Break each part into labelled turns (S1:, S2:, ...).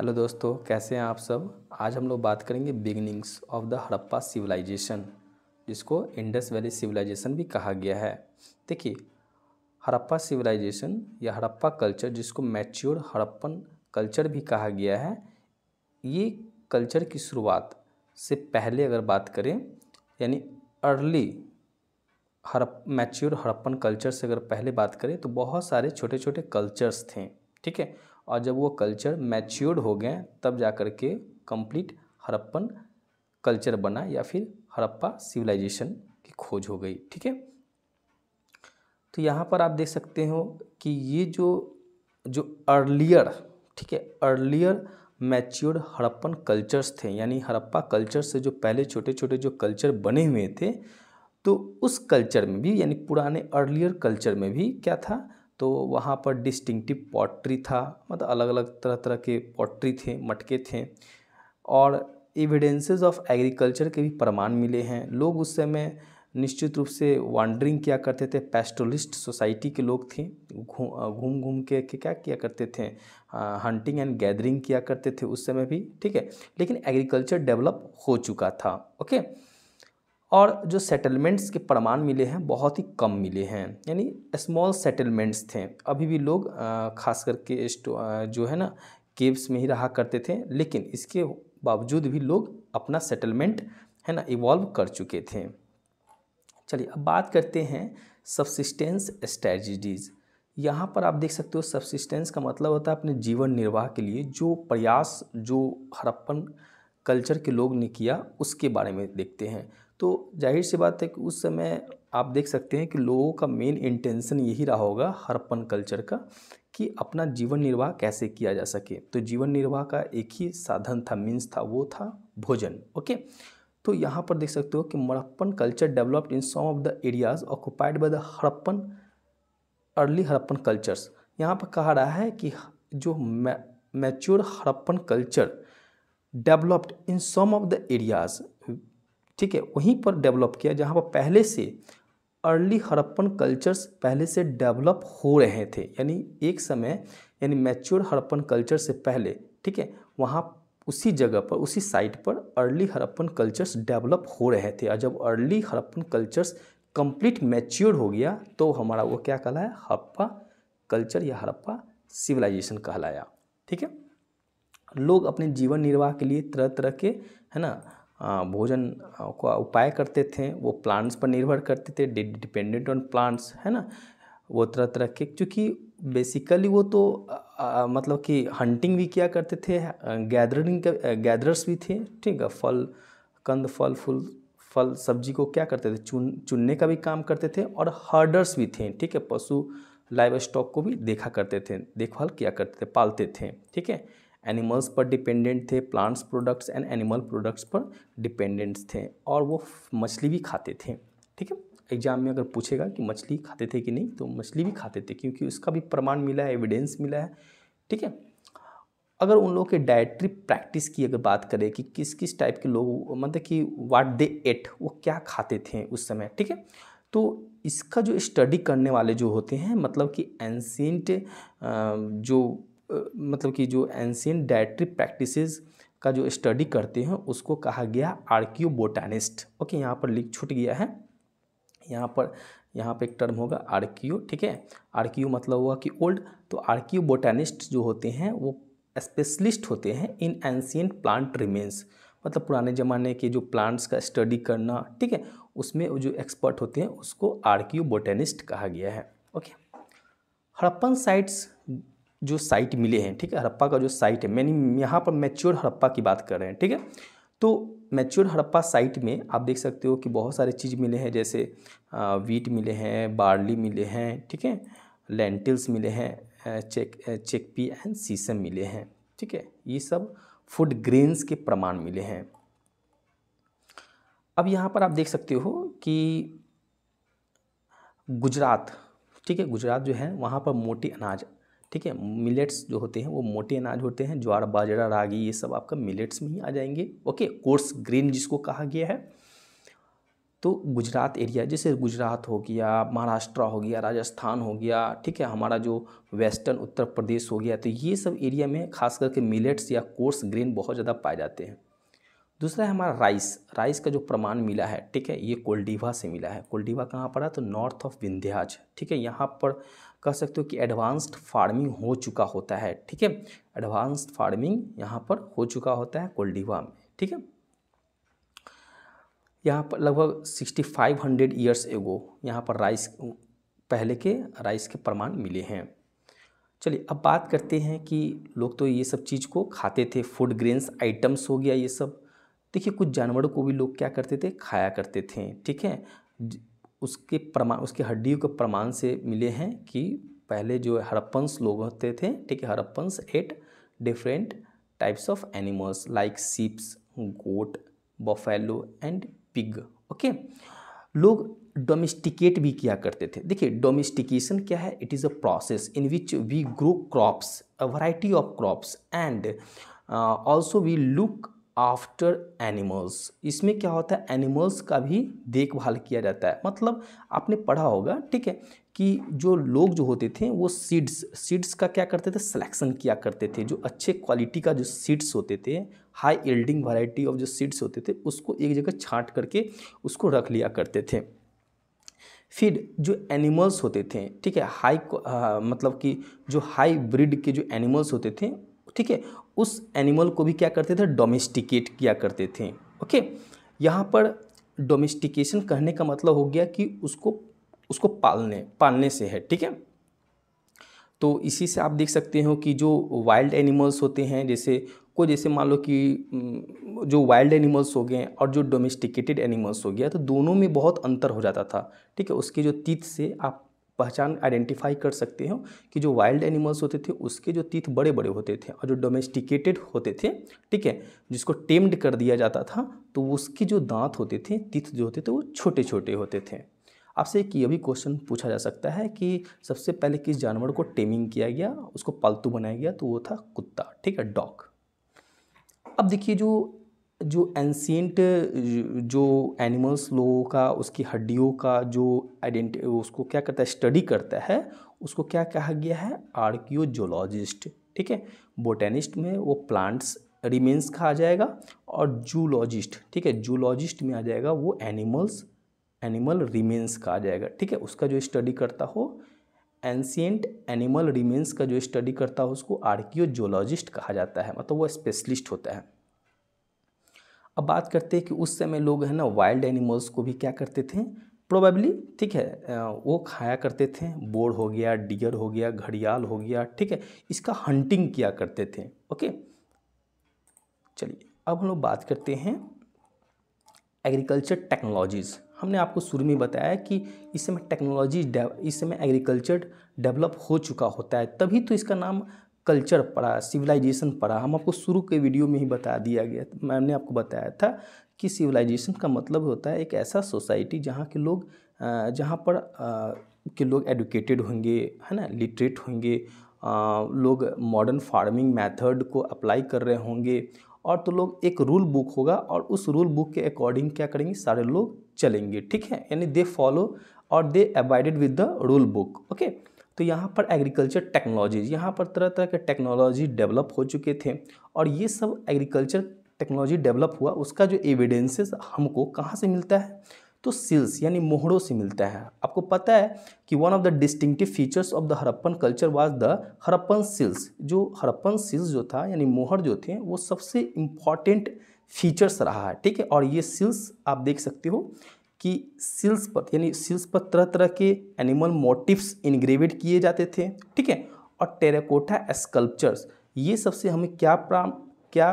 S1: Hello दोस्तों, कैसे हैं आप सब। आज हम लोग बात करेंगे beginnings of the Harappa civilisation, जिसको इंडस वैली सिविलाइजेशन भी कहा गया है। देखिए, हड़प्पा सिविलाइजेशन या हड़प्पा कल्चर, जिसको मैच्योर हड़प्पन कल्चर भी कहा गया है, ये कल्चर की शुरुआत से पहले अगर बात करें, यानी अर्ली मैच्योर हड़प्पन कल्चर से अगर पहले बात करें तो बहुत सारे छोटे छोटे कल्चर्स थे। ठीक है, और जब वो कल्चर मैच्योर्ड हो गए तब जा कर के कंप्लीट हड़प्पन कल्चर बना या फिर हड़प्पा सिविलाइजेशन की खोज हो गई। ठीक है, तो यहाँ पर आप देख सकते हो कि ये जो जो अर्लियर, ठीक है, अर्लियर मैच्योर्ड हड़प्पन कल्चर्स थे, यानी हड़प्पा कल्चर से जो पहले छोटे छोटे जो कल्चर बने हुए थे, तो उस कल्चर में भी, यानी पुराने अर्लियर कल्चर में भी क्या था, तो वहाँ पर डिस्टिंक्टिव पॉटरी था, मतलब अलग अलग तरह तरह के पॉटरी थे, मटके थे, और एविडेंसेस ऑफ एग्रीकल्चर के भी प्रमाण मिले हैं। लोग उस समय निश्चित रूप से वांडरिंग किया करते थे, पैस्टोरलिस्ट सोसाइटी के लोग थे, घूम घूम के क्या किया करते थे, हंटिंग एंड गैदरिंग किया करते थे उस समय भी। ठीक है, लेकिन एग्रीकल्चर डेवलप हो चुका था। ओके, और जो सेटलमेंट्स के प्रमाण मिले हैं बहुत ही कम मिले हैं, यानी स्मॉल सेटलमेंट्स थे। अभी भी लोग खास करके जो है ना केव्स में ही रहा करते थे, लेकिन इसके बावजूद भी लोग अपना सेटलमेंट है ना इवॉल्व कर चुके थे। चलिए अब बात करते हैं सबसिस्टेंस स्ट्रेटजीज। यहाँ पर आप देख सकते हो सबसिस्टेंस का मतलब होता है अपने जीवन निर्वाह के लिए जो प्रयास जो हड़प्पन कल्चर के लोग ने किया उसके बारे में देखते हैं। तो जाहिर सी बात है कि उस समय आप देख सकते हैं कि लोगों का मेन इंटेंशन यही रहा होगा हड़प्पन कल्चर का कि अपना जीवन निर्वाह कैसे किया जा सके। तो जीवन निर्वाह का एक ही साधन था, मीन्स था, वो था भोजन। ओके, तो यहाँ पर देख सकते हो कि Harappan culture developed in some of the areas occupied by the Harappan early Harappan cultures. यहाँ पर कहा रहा है कि जो mature Harappan culture developed in some of the areas, ठीक है, वहीं पर डेवलप किया जहाँ पर पहले से अर्ली हड़प्पन कल्चर्स पहले से डेवलप हो रहे थे, यानी एक समय, यानी मैच्योर हड़प्पन कल्चर से पहले, ठीक है, वहाँ उसी जगह पर उसी साइट पर अर्ली हड़प्पन कल्चर्स डेवलप हो रहे थे। और जब early Harappan cultures complete mature हो गया तो हमारा वो क्या कहलाया, हड़प्पा कल्चर या हड़प्पा सिविलाइजेशन कहलाया। ठीक है, लोग अपने जीवन निर्वाह के लिए तरह तरह के है ना भोजन का उपाय करते थे। वो प्लांट्स पर निर्भर करते थे, डिपेंडेंट ऑन प्लांट्स, है ना। वो तरह तरह के, क्योंकि बेसिकली वो तो मतलब कि हंटिंग भी किया करते थे, गैदरर्स भी थे। ठीक है, कंद फल सब्जी को क्या करते थे, चुनने का भी काम करते थे, और हर्डर्स भी थे। ठीक है, पशु लाइव स्टॉक को भी देखा करते थे, देखभाल किया करते थे, पालते थे। ठीक है, एनिमल्स पर डिपेंडेंट थे, plants products and animal products पर डिपेंडेंट्स थे, और वो मछली भी खाते थे। ठीक है, एग्जाम में अगर पूछेगा कि मछली खाते थे कि नहीं, तो मछली भी खाते थे, क्योंकि उसका भी प्रमाण मिला है, एविडेंस मिला है। ठीक है, अगर उन लोगों के डाइटरी प्रैक्टिस की अगर बात करें कि किस किस टाइप के लोग, मतलब कि व्हाट दे एट, वो क्या खाते थे उस समय। ठीक है, तो इसका जो स्टडी करने वाले जो होते हैं, मतलब कि एंशिएंट मतलब कि जो एंशिएंट डाइटरी प्रैक्टिसेस का जो स्टडी करते हैं उसको कहा गया आर्कियोबोटानिस्ट। ओके, यहाँ पर लिख छूट गया है, यहाँ पर एक टर्म होगा आर्कियो। ठीक है, आर्कियो मतलब हुआ कि ओल्ड, तो आर्कियोबोटानिस्ट जो होते हैं वो स्पेशलिस्ट होते हैं इन एंशिएंट प्लांट रिमेन्स, मतलब पुराने ज़माने के जो प्लांट्स का स्टडी करना। ठीक है, उसमें जो एक्सपर्ट होते हैं उसको आर्कियोबोटेनिस्ट कहा गया है। ओके, हड़प्पन साइट्स जो साइट मिले हैं, ठीक है, हड़प्पा का जो साइट है, मैंने यहाँ पर मैच्योर हड़प्पा की बात कर रहे हैं। ठीक है, तो मैच्योर हड़प्पा साइट में आप देख सकते हो कि बहुत सारे चीज़ मिले हैं, जैसे वीट मिले हैं, बार्ली मिले हैं, ठीक है, लेंटिल्स मिले हैं, चिकपी एंड सीसम मिले हैं। ठीक है, ये सब फूड ग्रेन्स के प्रमाण मिले हैं। अब यहाँ पर आप देख सकते हो कि गुजरात, ठीक है, गुजरात जो है वहाँ पर मोटे अनाज, ठीक है, मिलेट्स जो होते हैं वो मोटे अनाज होते हैं, ज्वार बाजरा रागी ये सब आपका मिलेट्स में ही आ जाएंगे। ओके, कोर्स ग्रेन जिसको कहा गया है। तो गुजरात एरिया, जैसे गुजरात हो गया, महाराष्ट्र हो गया, राजस्थान हो गया, ठीक है, हमारा जो वेस्टर्न उत्तर प्रदेश हो गया, तो ये सब एरिया में खास करके मिलेट्स या कोर्स ग्रेन बहुत ज़्यादा पाए जाते हैं। दूसरा है हमारा राइस। राइस का जो प्रमाण मिला है, ठीक है, ये कोल्डिवा से मिला है। कोल्डिवा कहाँ पड़ा, तो नॉर्थ ऑफ विंध्याज, ठीक है। यहाँ पर कह सकते हो कि एडवांस्ड फार्मिंग हो चुका होता है, ठीक है, एडवांस्ड फार्मिंग यहाँ पर हो चुका होता है कोल्डिवा में, ठीक है। यहाँ पर लगभग 6500 ईयर्स एगो यहाँ पर राइस, पहले के राइस के प्रमाण मिले हैं। चलिए अब बात करते हैं कि लोग तो ये सब चीज़ को खाते थे, फूड ग्रेन्स आइटम्स हो गया ये सब। देखिए कुछ जानवरों को भी लोग क्या करते थे, खाया करते थे, ठीक है। उसके प्रमाण, उसके हड्डियों के प्रमाण से मिले हैं कि पहले जो हड़प्पन्स लोग होते थे, ठीक है, Harappans at different types of animals like sheeps, goat, buffalo and pig, okay. लोग डोमेस्टिकेट भी किया करते थे। देखिए डोमेस्टिकेशन क्या है, it is a process in which we grow crops, a variety of crops and also we look after animals. इसमें क्या होता है, एनिमल्स का भी देखभाल किया जाता है। मतलब आपने पढ़ा होगा, ठीक है, कि जो लोग जो होते थे वो सीड्स का क्या करते थे, सिलेक्शन किया करते थे। जो अच्छे क्वालिटी का जो सीड्स होते थे, हाई यील्डिंग वैरायटी ऑफ जो सीड्स होते थे, उसको एक जगह छांट करके उसको रख लिया करते थे। फिर जो एनिमल्स होते थे, ठीक है, मतलब कि जो हाई ब्रीड के जो एनिमल्स होते थे, ठीक है, उस एनिमल को भी क्या करते थे, डोमेस्टिकेट किया करते थे, ओके। यहाँ पर डोमेस्टिकेशन कहने का मतलब हो गया कि उसको पालने से है, ठीक है। तो इसी से आप देख सकते हो कि जो वाइल्ड एनिमल्स होते हैं, जैसे मान लो कि जो वाइल्ड एनिमल्स हो गए और जो डोमेस्टिकेटेड एनिमल्स हो गया, तो दोनों में बहुत अंतर हो जाता था, ठीक है। उसके जो टीथ से आप पहचान आइडेंटिफाई कर सकते हो कि जो वाइल्ड एनिमल्स होते थे उसके जो टीथ बड़े बड़े होते थे, और जो डोमेस्टिकेटेड होते थे, ठीक है, जिसको टेम्ड कर दिया जाता था, तो उसके जो दांत होते थे, टीथ जो होते थे, वो छोटे छोटे होते थे। आपसे एक ये भी क्वेश्चन पूछा जा सकता है कि सबसे पहले किस जानवर को टेमिंग किया गया, उसको पालतू बनाया गया, तो वो था कुत्ता, ठीक है, डॉग। अब देखिए जो एंशिएंट जो एनिमल्स लोगों का, उसकी हड्डियों का जो उसको क्या करता है, स्टडी करता है, उसको क्या कहा गया है, आर्कियोजोलॉजिस्ट, ठीक है। बोटेनिस्ट में वो प्लांट्स रिमेन्स का आ जाएगा, और जूलॉजिस्ट, ठीक है, जूलॉजिस्ट में आ जाएगा वो एनिमल रिमेन्स का आ जाएगा, ठीक है। उसका जो स्टडी करता हो, एंशिएंट एनिमल रिमेन्स का जो स्टडी करता हो, उसको आर्कियोजोलॉजिस्ट कहा जाता है, मतलब वो स्पेशलिस्ट होता है। अब बात करते हैं कि उस समय लोग है ना वाइल्ड एनिमल्स को भी क्या करते थे, प्रोबेबली, ठीक है, वो खाया करते थे। बोर हो गया, डियर हो गया, घड़ियाल हो गया, ठीक है, इसका हंटिंग किया करते थे, ओके। चलिए अब हम लोग बात करते हैं एग्रीकल्चर टेक्नोलॉजीज़। हमने आपको शुरू में बताया कि इस समय एग्रीकल्चर डेवलप हो चुका होता है, तभी तो इसका नाम कल्चर पड़ा, सिविलाइजेशन पड़ा। हम आपको शुरू के वीडियो में ही बता दिया गया, मैंने आपको बताया था कि सिविलाइजेशन का मतलब होता है एक ऐसा सोसाइटी जहाँ पर के लोग एडुकेटेड होंगे, है ना, लिटरेट होंगे, लोग मॉडर्न फार्मिंग मेथड को अप्लाई कर रहे होंगे, और तो लोग एक रूल बुक होगा और उस रूल बुक के अकॉर्डिंग क्या करेंगे, सारे लोग चलेंगे, ठीक है, यानी दे फॉलो और they abided with the rule book, okay. तो यहाँ पर एग्रीकल्चर टेक्नोलॉजीज, यहाँ पर तरह तरह के टेक्नोलॉजी डेवलप हो चुके थे, और ये सब एग्रीकल्चर टेक्नोलॉजी डेवलप हुआ, उसका जो एविडेंसेस हमको कहाँ से मिलता है, तो सील्स यानी मोहरों से मिलता है। आपको पता है कि one of the distinctive features of the Harappan culture was the Harappan seals. जो हड़प्पन सील्स जो था यानी मोहर जो थे, वो सबसे इम्पॉर्टेंट फीचर्स रहा है, ठीक है। और ये सील्स आप देख सकते हो कि सील्स पर तरह तरह के एनिमल मोटिव्स इनग्रेवेड किए जाते थे, ठीक है। और टेराकोटा स्कल्पचर्स, ये सबसे हमें क्या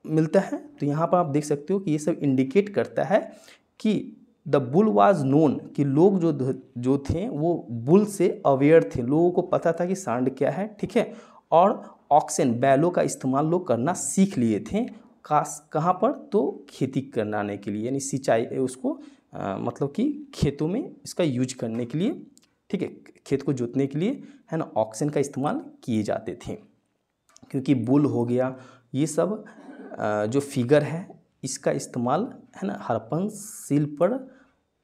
S1: मिलता है, तो यहाँ पर आप देख सकते हो कि ये सब इंडिकेट करता है कि द बुल वाज नोन, कि लोग जो थे वो बुल से अवेयर थे, लोगों को पता था कि सांड क्या है, ठीक है। और ऑक्सन, बैलों का इस्तेमाल लोग करना सीख लिए थे, कहाँ पर, तो खेती करने के लिए, यानी सिंचाई, उसको मतलब कि खेतों में इसका यूज करने के लिए, ठीक है, खेत को जोतने के लिए, है ना, ऑक्सन का इस्तेमाल किए जाते थे। क्योंकि बुल हो गया, ये सब जो फिगर है, इसका इस्तेमाल, है ना, हड़प्पन सील पर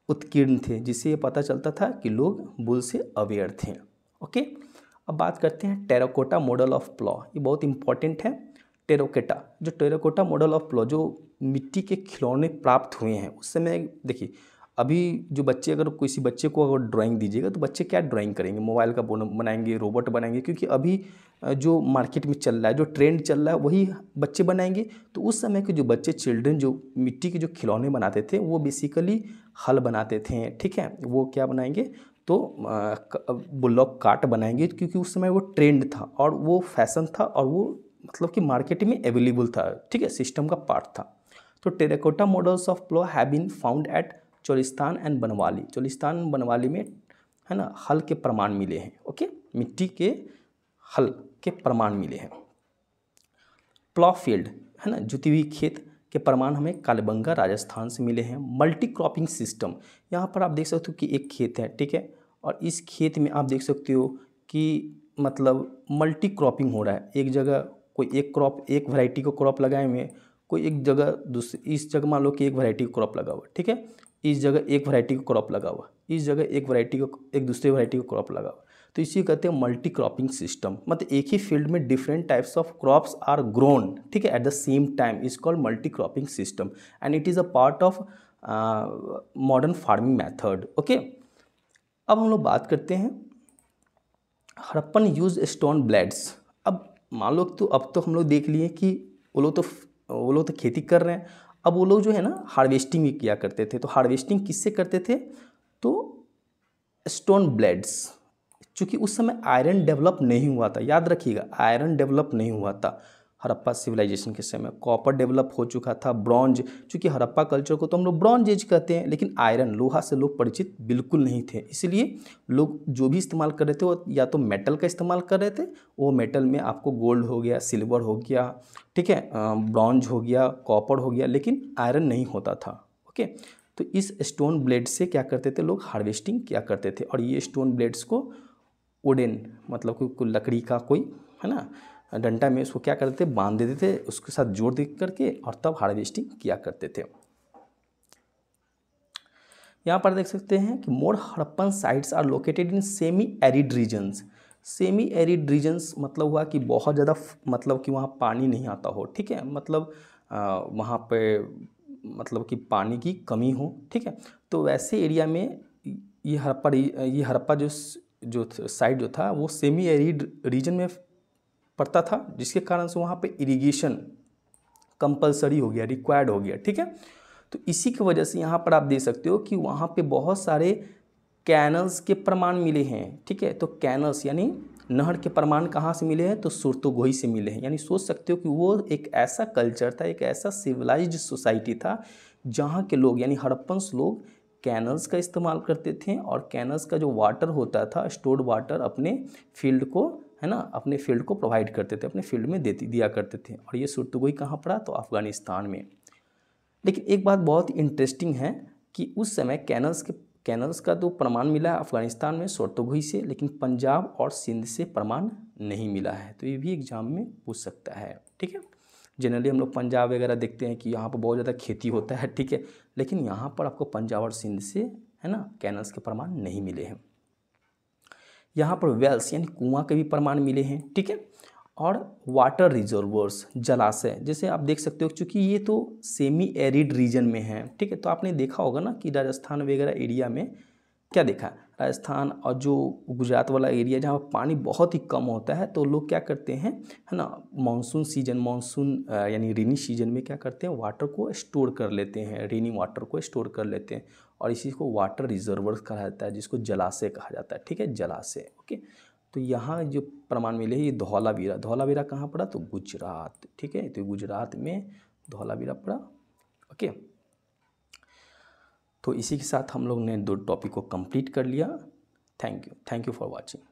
S1: उत्कीर्ण थे, जिससे ये पता चलता था कि लोग बुल से अवेयर थे। ओके, अब बात करते हैं टेराकोटा मॉडल ऑफ प्लॉ। ये बहुत इंपॉर्टेंट है। टेराकोटा, जो टेराकोटा मॉडल ऑफ प्लॉ, जो मिट्टी के खिलौने प्राप्त हुए हैं उस समय, देखिए अभी जो बच्चे, अगर किसी बच्चे को अगर ड्राइंग दीजिएगा तो बच्चे क्या ड्राइंग करेंगे, मोबाइल का बनाएंगे, रोबोट बनाएंगे, क्योंकि अभी जो मार्केट में चल रहा है, जो ट्रेंड चल रहा है वही बच्चे बनाएंगे। तो उस समय के जो बच्चे, चिल्ड्रन, जो मिट्टी के जो खिलौने बनाते थे वो बेसिकली हल बनाते थे, ठीक है। वो क्या बनाएंगे, तो बुलॉक कार्ट बनाएंगे, क्योंकि उस समय वो ट्रेंड था और वो फैशन था और वो मतलब कि मार्केट में अवेलेबल था, ठीक है, सिस्टम का पार्ट था। तो terracotta models of plough have been found at Cholistan and Banawali. Cholistan Banawali में, है ना, हल के प्रमाण मिले हैं। ओके, मिट्टी के हल के प्रमाण मिले हैं। प्लॉ फील्ड, है ना, जुती हुई खेत के प्रमाण हमें कालीबंगा राजस्थान से मिले हैं। मल्टी क्रॉपिंग सिस्टम, यहाँ पर आप देख सकते हो कि एक खेत है, ठीक है, और इस खेत में आप देख सकते हो कि मतलब मल्टी क्रॉपिंग हो रहा है। एक जगह कोई एक क्रॉप, एक वैरायटी को क्रॉप लगाए हुए, कोई एक जगह दूसरी, इस जगह मान लो कि एक वैरायटी का क्रॉप लगा हुआ, ठीक है, इस जगह एक वैरायटी का क्रॉप लगा हुआ, इस जगह एक वैरायटी को, एक दूसरे वैरायटी का क्रॉप लगा हुआ। तो इसी कहते हैं मल्टी क्रॉपिंग सिस्टम, मतलब एक ही फील्ड में different types of crops are grown, ठीक है, at the same time, is called multi cropping system and it is a part of modern farming method. Okay, अब हम लोग बात करते हैं हड़प्पन यूज स्टोन ब्लेड्स। अब मान लो तो अब तो हम लोग देख लिए कि वो लोग तो खेती कर रहे हैं। अब वो लोग जो है ना हार्वेस्टिंग भी किया करते थे। तो हार्वेस्टिंग किससे करते थे, तो स्टोन ब्लेड्स, चूँकि उस समय आयरन डेवलप नहीं हुआ था, याद रखिएगा, आयरन डेवलप नहीं हुआ था हड़प्पा सिविलाइजेशन के समय। कॉपर डेवलप हो चुका था, ब्रॉन्ज, चूँकि हड़प्पा कल्चर को तो हम लोग ब्रॉन्ज एज कहते हैं, लेकिन आयरन, लोहा से लोग परिचित बिल्कुल नहीं थे। इसलिए लोग जो भी इस्तेमाल कर रहे थे वो या तो मेटल का इस्तेमाल कर रहे थे, वो मेटल में आपको गोल्ड हो गया, सिल्वर हो गया, ठीक है, ब्रॉन्ज हो गया, कॉपर हो गया, लेकिन आयरन नहीं होता था। ओके, तो इस स्टोन ब्लेड से क्या करते थे लोग, हार्वेस्टिंग किया करते थे। और ये स्टोन ब्लेड्स को वुडन, मतलब कोई लकड़ी का कोई, है ना, डंडा में उसको क्या करते थे, बांध देते थे, उसके साथ जोड़ दे करके, और तब हार्वेस्टिंग किया करते थे। यहाँ पर देख सकते हैं कि more Harappan sites are located in semi arid regions. Semi arid regions मतलब हुआ कि बहुत ज़्यादा, मतलब कि वहाँ पानी नहीं आता हो, ठीक है, मतलब वहाँ पे मतलब कि पानी की कमी हो, ठीक है। तो वैसे एरिया में ये हड़प्पा जो साइड जो था वो सेमी एरिड रीजन में पड़ता था, जिसके कारण से वहाँ पे इरिगेशन कंपलसरी हो गया, रिक्वायर्ड हो गया, ठीक है। तो इसी की वजह से यहाँ पर आप देख सकते हो कि वहाँ पे बहुत सारे कैनल्स के प्रमाण मिले हैं, ठीक है। तो कैनल्स यानी नहर के प्रमाण कहाँ से मिले हैं, तो सुरतोगोई से मिले हैं। यानी सोच सकते हो कि वो एक ऐसा कल्चर था, एक ऐसा सिविलाइज्ड सोसाइटी था जहाँ के लोग यानी हड़प्पन्स लोग कैनल्स का इस्तेमाल करते थे, और कैनल्स का जो वाटर होता था, स्टोर्ड वाटर, अपने फील्ड को, है ना, अपने फील्ड को प्रोवाइड करते थे, अपने फील्ड में दिया करते थे। और ये सुरतोगोई कहाँ पड़ा, तो अफगानिस्तान में। लेकिन एक बात बहुत इंटरेस्टिंग है कि उस समय कैनल्स का तो प्रमाण मिला है अफगानिस्तान में सुरतोगोई से, लेकिन पंजाब और सिंध से प्रमाण नहीं मिला है। तो ये भी एग्जाम में पूछ सकता है, ठीक है। जनरली हम लोग पंजाब वगैरह देखते हैं कि यहाँ पर बहुत ज़्यादा खेती होता है, ठीक है, लेकिन यहाँ पर आपको पंजाब और सिंध से, है ना, कैनल्स के प्रमाण नहीं मिले हैं। यहाँ पर वेल्स यानी कुआं के भी प्रमाण मिले हैं, ठीक है। और वाटर रिजर्वर्स, जलाशय, जैसे आप देख सकते हो, क्योंकि ये तो सेमी एरिड रीजन में है, ठीक है। तो आपने देखा होगा ना कि राजस्थान वगैरह एरिया में क्या देखा, राजस्थान और जो गुजरात वाला एरिया जहाँ पानी बहुत ही कम होता है, तो लोग क्या करते हैं, है ना, मानसून यानी रेनी सीजन में क्या करते हैं, वाटर को स्टोर कर लेते हैं, रेनी वाटर को स्टोर कर लेते हैं, और इसी को वाटर रिजर्वर्स कहा जाता है, जिसको जलाशय कहा जाता है, ठीक है, जलाशय। ओके, तो यहाँ जो प्रमाण मिले ये धौलावीरा कहाँ पड़ा, तो गुजरात, ठीक है, तो गुजरात में धौलावीरा पड़ा। ओके, तो इसी के साथ हम लोग ने 2 टॉपिक को कंप्लीट कर लिया। Thank you for watching.